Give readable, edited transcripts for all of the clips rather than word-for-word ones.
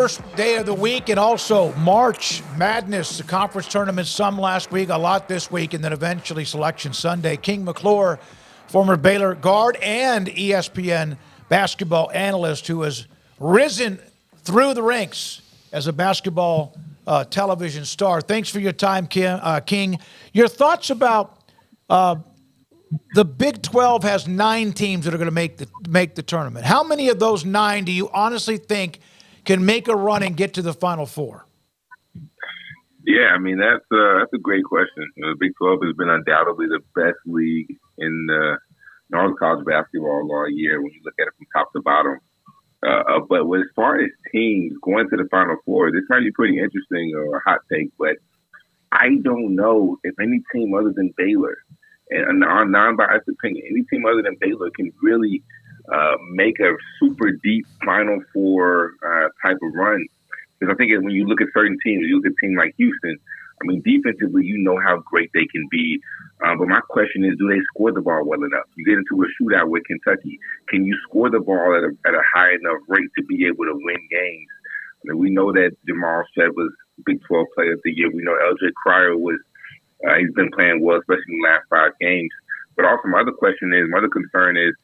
First day of the week, and also March Madness, the conference tournament, some last week, a lot this week, and then eventually Selection Sunday. King McClure, former Baylor guard and ESPN basketball analyst who has risen through the ranks as a basketball television star. Thanks for your time, King. Your thoughts about the Big 12 has 9 teams that are going to make the tournament. How many of those 9 do you honestly think can make a run and get to the Final Four? Yeah, I mean, that's a great question. The Big 12 has been undoubtedly the best league in all of college basketball all year when you look at it from top to bottom. But as far as teams going to the Final Four, this might be pretty interesting or a hot take, but I don't know if any team other than Baylor, and our non-biased opinion, any team other than Baylor can really make a super deep Final Four type of run. Because I think when you look at certain teams, you look at a team like Houston, I mean, defensively, you know how great they can be. But my question is, do they score the ball well enough? You get into a shootout with Kentucky. Can you score the ball at a high enough rate to be able to win games? I mean, we know that Jamal Shead was Big 12 Player of the Year. We know LJ Cryer was, he's been playing well, especially in the last 5 games. But also my other concern is,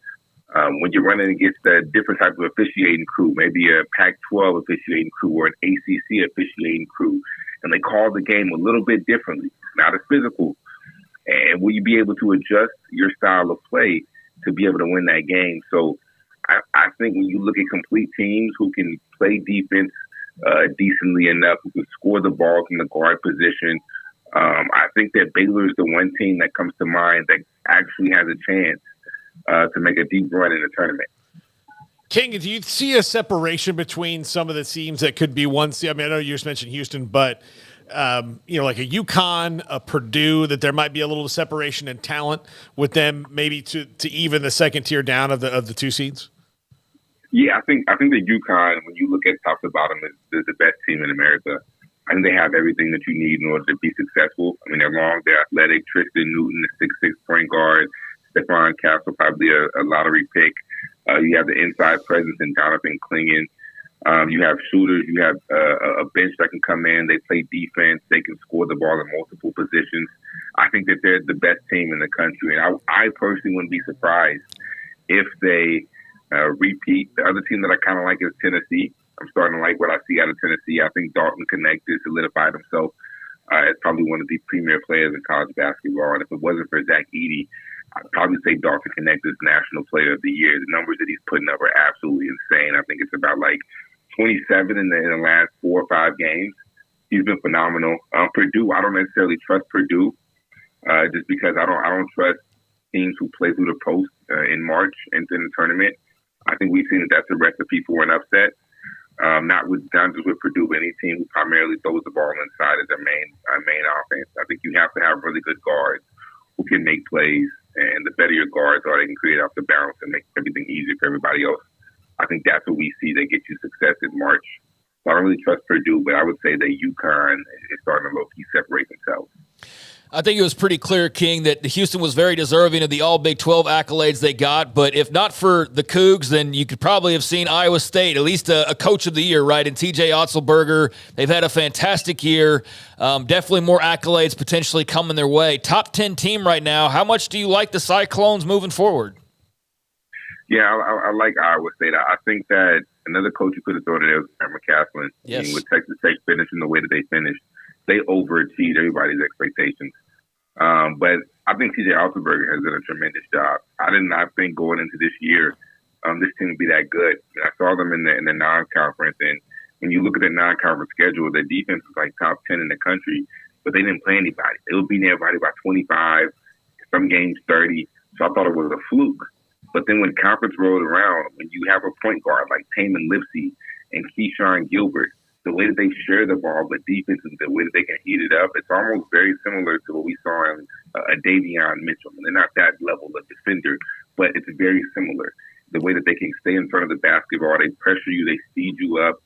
when you're running against a different type of officiating crew, maybe a Pac-12 officiating crew or an ACC officiating crew, and they call the game a little bit differently, not as physical. And will you be able to adjust your style of play to be able to win that game? So I think when you look at complete teams who can play defense decently enough, who can score the ball from the guard position, I think that Baylor is the one team that comes to mind that actually has a chance to make a deep run in the tournament. King, do you see a separation between some of the teams that could be one seed? I mean, I know you just mentioned Houston, but like a UConn, a Purdue, that there might be a little separation in talent with them, maybe to even the second tier down of the 2 seeds. Yeah, I think that UConn, when you look at top to bottom, is the best team in America. I think they have everything that you need in order to be successful. I mean, they're long, they're athletic. Tristan Newton, the 6'6" point guard. Stephon Castle, probably a lottery pick. You have the inside presence in Jonathan Clingan. You have shooters. You have a bench that can come in. They play defense. They can score the ball in multiple positions. I think that they're the best team in the country. And I personally wouldn't be surprised if they repeat. The other team that I kind of like is Tennessee. I'm starting to like what I see out of Tennessee. I think Dalton Connect has solidified himself as probably one of the premier players in college basketball. And if it wasn't for Zach Edey, I'd probably say Dalton Connect is National Player of the Year. The numbers that he's putting up are absolutely insane. I think it's about like 27 in the last 4 or 5 games. He's been phenomenal. Purdue, I don't necessarily trust Purdue just because I don't trust teams who play through the post in March into the tournament. I think we've seen that that's a recipe for an upset. Not just with Purdue, but any team who primarily throws the ball inside as their main offense. I think you have to have really good guards who can make plays, and the better your guards are, they can create off the bounce and make everything easier for everybody else. I think that's what we see that gets you success in March. So I don't really trust Purdue, but I would say that UConn is starting to low-key separate themselves. I think it was pretty clear, King, that Houston was very deserving of the All-Big 12 accolades they got. But if not for the Cougs, then you could probably have seen Iowa State, at least a Coach of the Year, right? And TJ Otzelberger, they've had a fantastic year. Definitely more accolades potentially coming their way. Top 10 team right now. How much do you like the Cyclones moving forward? Yeah, I like Iowa State. I think that another coach who could have thrown it there was Grant McCasland. Yes. I mean, with Texas Tech finishing the way that they finished, they overachieved everybody's expectations. But I think TJ Otzelberger has done a tremendous job. I did not think going into this year this team would be that good. I saw them in the non-conference, and when you look at the non-conference schedule, their defense was like top 10 in the country, but they didn't play anybody. They would beat everybody by 25, some games 30. So I thought it was a fluke. But then when conference rolled around, when you have a point guard like Taman Lipsey and Keyshawn Gilbert, the way that they share the ball, but defense and the way that they can heat it up, it's almost very similar to what we saw in Davion Mitchell. And they're not that level of defender, but it's very similar. The way that they can stay in front of the basketball, they pressure you, they speed you up.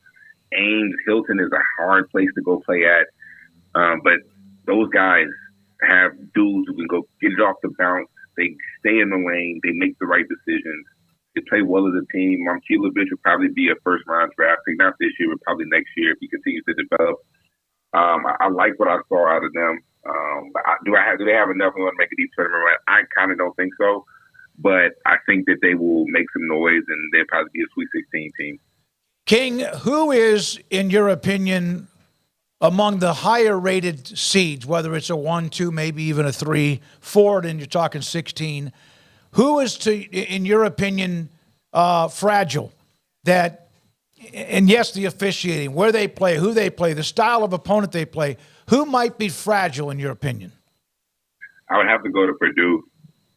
Ames, Hilton is a hard place to go play at. But those guys have dudes who can go get it off the bounce. They stay in the lane. They make the right decisions. They play well as a team. Momcilovic will probably be a first-round draft pick, not this year, but probably next year if he continues to develop. I like what I saw out of them. Do they have enough to make a deep tournament run? I kind of don't think so, but I think that they will make some noise and they'll probably be a Sweet 16 team. King, who is, in your opinion, among the higher-rated seeds, whether it's a 1, 2, maybe even a 3, 4, and you're talking 16, who is, in your opinion, fragile? That, and yes, the officiating, where they play, who they play, the style of opponent they play, who might be fragile, in your opinion? I would have to go to Purdue.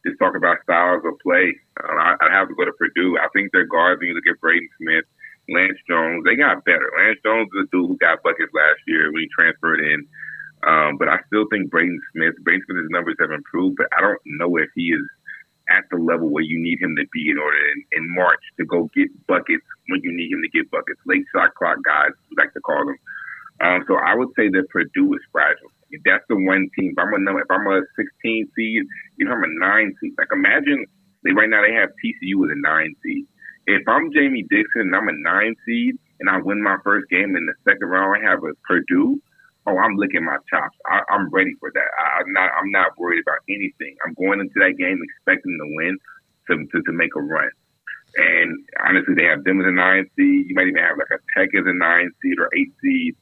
Just talk about styles of play. I'd have to go to Purdue. I think their guards, when you look at Braden Smith, Lance Jones, they got better. Lance Jones is a dude who got buckets last year when he transferred in. But I still think Braden Smith's numbers have improved, but I don't know if he is at the level where you need him to be in order in March to go get buckets when you need him to get buckets. Late shot clock guys, we like to call them. So I would say that Purdue is fragile. That's the one team. If I'm a 16 seed, if I'm a 9 seed, like imagine right now they have TCU as a 9 seed. If I'm Jamie Dixon and I'm a 9 seed and I win my first game in the second round, I have a Purdue. Oh, I'm licking my chops. I'm ready for that. I'm not worried about anything. I'm going into that game expecting to win to make a run. And honestly, they have them as a 9 seed. You might even have like a Tech as a 9 seed or 8 seed.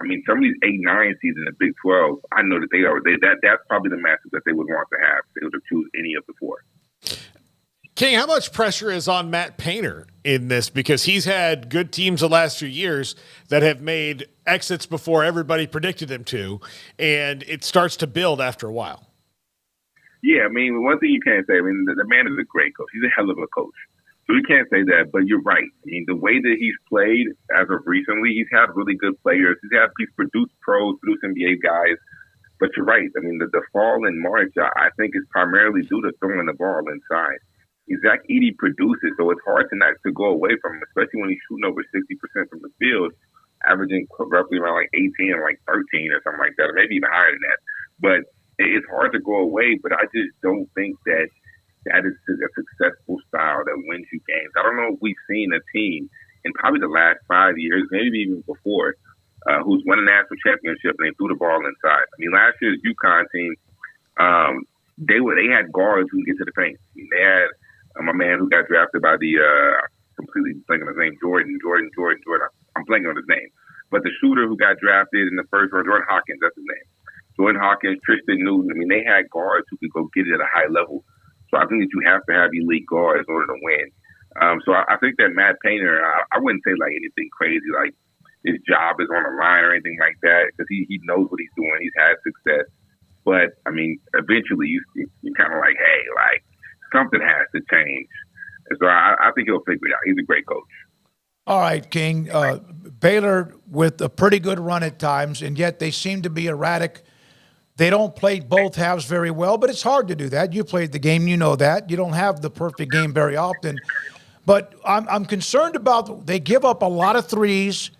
I mean, some of these 8, 9 seeds in the Big 12, I know that that's probably the matchup that they would want to have if they were to choose any of the 4. King, how much pressure is on Matt Painter in this? Because he's had good teams the last few years that have made exits before everybody predicted them to, and it starts to build after a while. Yeah, I mean, one thing you can't say, I mean, the man is a great coach. He's a hell of a coach. So you can't say that, but you're right. I mean, the way that he's played as of recently, he's had really good players. He's produced pros, produced NBA guys. But you're right. I mean, the fall in March, I think, is primarily due to throwing the ball inside. Zach Edey produces, so it's hard to go away from him, especially when he's shooting over 60% from the field, averaging roughly around like 18 or like 13 or something like that, or maybe even higher than that. But it's hard to go away, but I just don't think that is a successful style that wins you games. I don't know if we've seen a team in probably the last 5 years, maybe even before, who's won a national championship and they threw the ball inside. I mean, last year's UConn team, they had guards who could get to the paint. I mean, they had my man who got drafted by the completely blanking on his name, Jordan. I'm blanking on his name, but the shooter who got drafted in the first round, Jordan Hawkins, that's his name. Jordan Hawkins, Tristan Newton. I mean, they had guards who could go get it at a high level. So I think that you have to have elite guards in order to win. So I think that Matt Painter, I wouldn't say like anything crazy, like his job is on the line or anything like that, because he knows what he's doing. He's had success. But, I mean, eventually you're kind of like, hey, like, something has to change. And so I think he'll figure it out. He's a great coach. All right, King. Baylor with a pretty good run at times, and yet they seem to be erratic. They don't play both halves very well, but it's hard to do that. You played the game, you know that. You don't have the perfect game very often. But I'm concerned about they give up a lot of threes,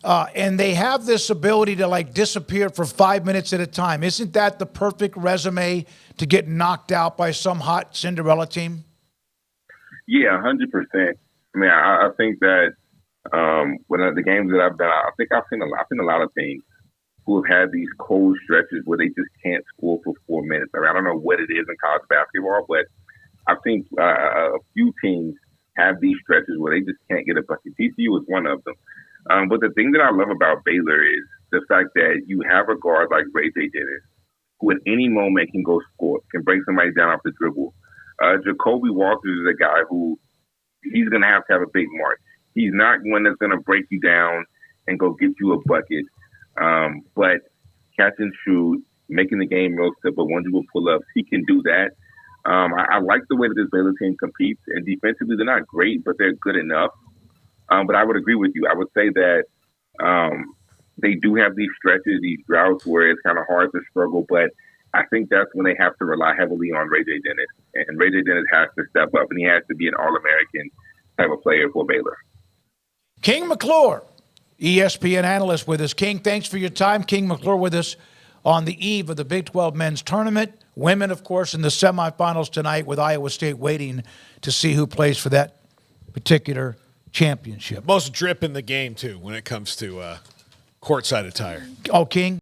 and they have this ability to, like, disappear for 5 minutes at a time. Isn't that the perfect resume to get knocked out by some hot Cinderella team? Yeah, 100%. I mean, I think that when the games that I've done, I think I've seen a lot of teams who have had these cold stretches where they just can't score for 4 minutes. I mean, I don't know what it is in college basketball, but I've seen a few teams have these stretches where they just can't get a bucket. TCU is one of them. But the thing that I love about Baylor is the fact that you have a guard like Ray J. Dennis, who at any moment can go score, can break somebody down off the dribble. Jacoby Walters is a guy who he's going to have a big march. He's not one that's going to break you down and go get you a bucket. But catch and shoot, making the game real simple, one dribble pull-ups, he can do that. I like the way that this Baylor team competes, and defensively they're not great, but they're good enough. But I would agree with you. I would say that they do have these stretches, these droughts where it's kind of hard to struggle, but I think that's when they have to rely heavily on Ray J. Dennis. And Ray J. Dennis has to step up, and he has to be an All-American type of player for Baylor. King McClure, ESPN analyst with us. King, thanks for your time. King McClure with us on the eve of the Big 12 men's tournament. Women, of course, in the semifinals tonight with Iowa State waiting to see who plays for that particular championship. Most drip in the game, too, when it comes to courtside attire. Oh, King?